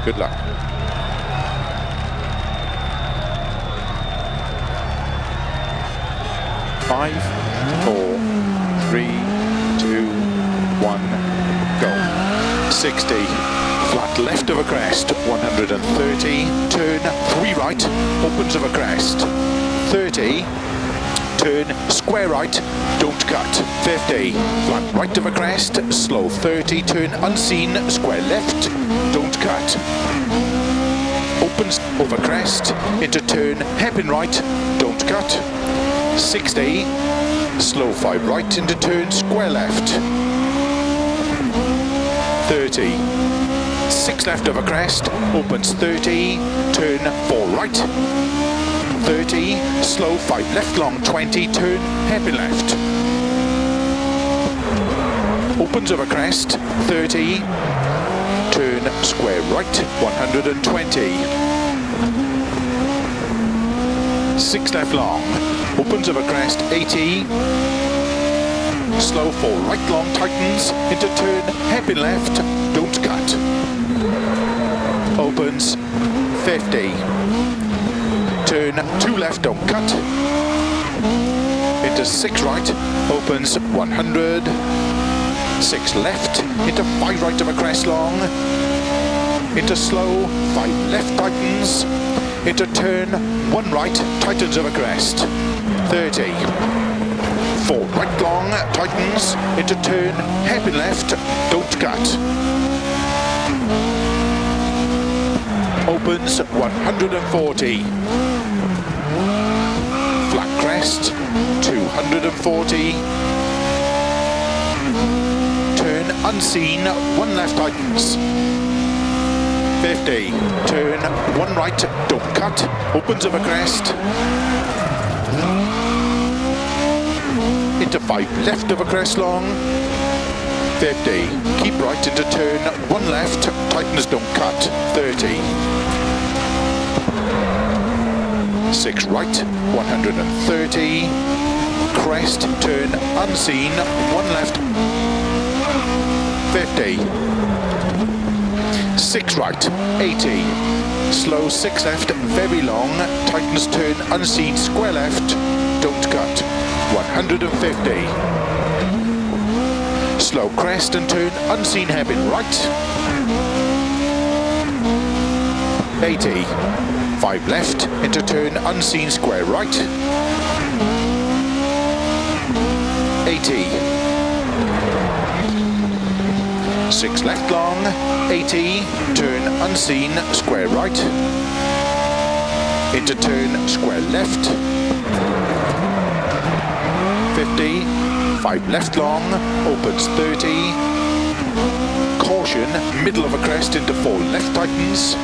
Good luck. Five, 4, 3, 2, 1, go. 60, flat left of a crest, 130, turn 3 right, opens of a crest, 30, turn square right, don't cut, 50, flat right of a crest, slow 30, turn unseen, square left, don't cut, opens over crest, into turn, hairpin right, don't cut, 60, slow 5 right into turn, square left, 30, 6 left of a crest, opens 30, turn 4 right, 30, slow 5 left long, 20, turn, hairpin left, opens of a crest, 30, turn square right, 120, 6 left long, opens of a crest, 80, slow 4 right long, tightens, into turn, hairpin left, don't cut, opens, 50, turn 2 left, don't cut, into 6 right, opens 100, 6 left, into 5 right of a crest long, into slow, 5 left tightens, into turn 1 right, tightens of a crest, 30, 4 right long, tightens, into turn, hairpin left, don't cut, opens 140, flat crest, 240, turn unseen, 1 left tightens, 50, turn 1 right, don't cut, opens of a crest, into 5 left of a crest long, 50, keep right into turn 1 left, tightens, don't cut, 30, 6 right, 130, crest, turn unseen, 1 left, 50, 6 right, 80, slow 6 left, very long, tightens, turn unseen, square left, don't cut, 150, slow crest and turn unseen, hairpin right, 80, 5 left, into turn unseen, square right, 80, 6 left long, 80, turn unseen, square right, into turn, square left, 50, 5 left long, opens 30, caution, middle of a crest into 4 left tightens,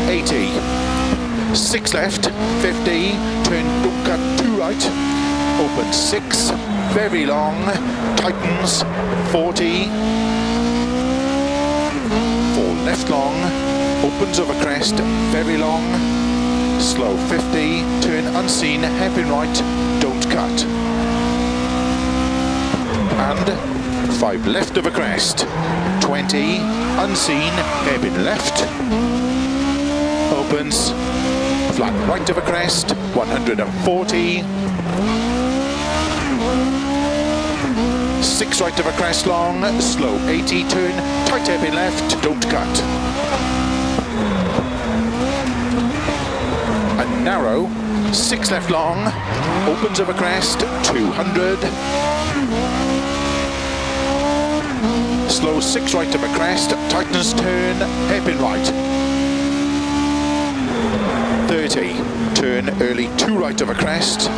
80, 6 left, 50, turn, don't cut, 2 right, opens 6, very long, tightens, 40, 4 left long, opens of a crest, very long, slow 50, turn unseen, hairpin right, don't cut, and 5 left of a crest, 20, unseen, hairpin left, opens, flat right of a crest, 140, 6 right of a crest long, slow 80, turn, tight hairpin left, don't cut. And narrow, 6 left long, opens of a crest, 200, slow 6 right of a crest, tightens turn, hairpin right, 30, turn early 2 right of a crest,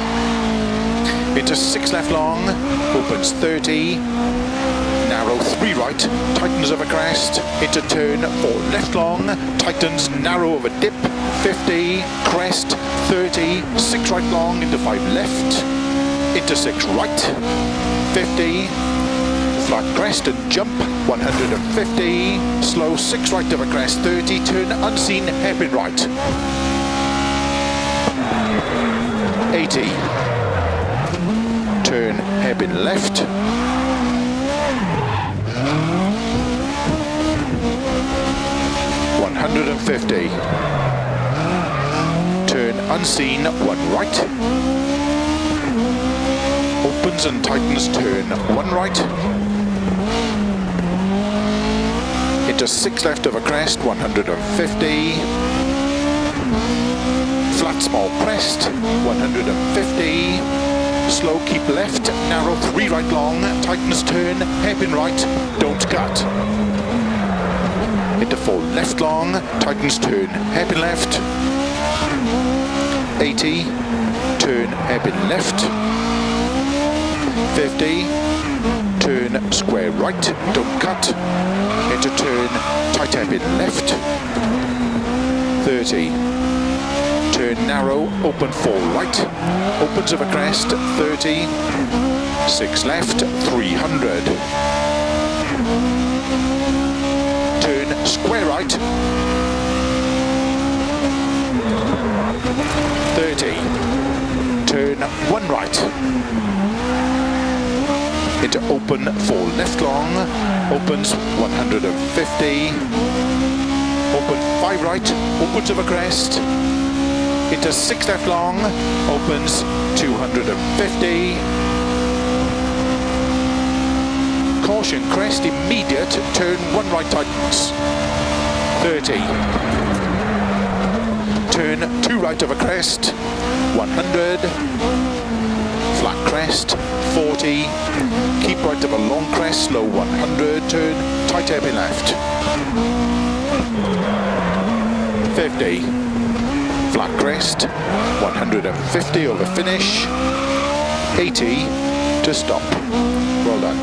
into 6 left long, opens 30, narrow 3 right, tightens of a crest, into turn 4 left long, tightens narrow of a dip, 50, crest, 30, 6 right long, into 5 left, into 6 right, 50, flat crest and jump, 150, slow 6 right of a crest, 30, turn unseen, hairpin right, 80, turn hairpin left, 150. Turn unseen, 1 right. Opens and tightens, turn 1 right. Into 6 left over crest, 150. Flat small crest, 150. Slow, keep left, narrow, 3 right long, tightens turn, hairpin right, don't cut. Into 4 left long, tightens turn, hairpin left. 80, turn, hairpin left. 50, turn, square right, don't cut. Into turn, tight hairpin left. 30, turn narrow, open 4 right, opens over crest, 30, 6 left, 300. Turn square right, 30, turn 1 right, into open 4 left long, opens 150, open 5 right, opens over crest, into 6 left long, opens 250. Caution, crest immediate, turn 1 right tightens. 30. Turn 2 right over crest, 100. Flat crest, 40. Keep right over long crest, slow 100. Turn tight hairpin left. 50. Flat crest, 150 over finish, 80 to stop. Well done.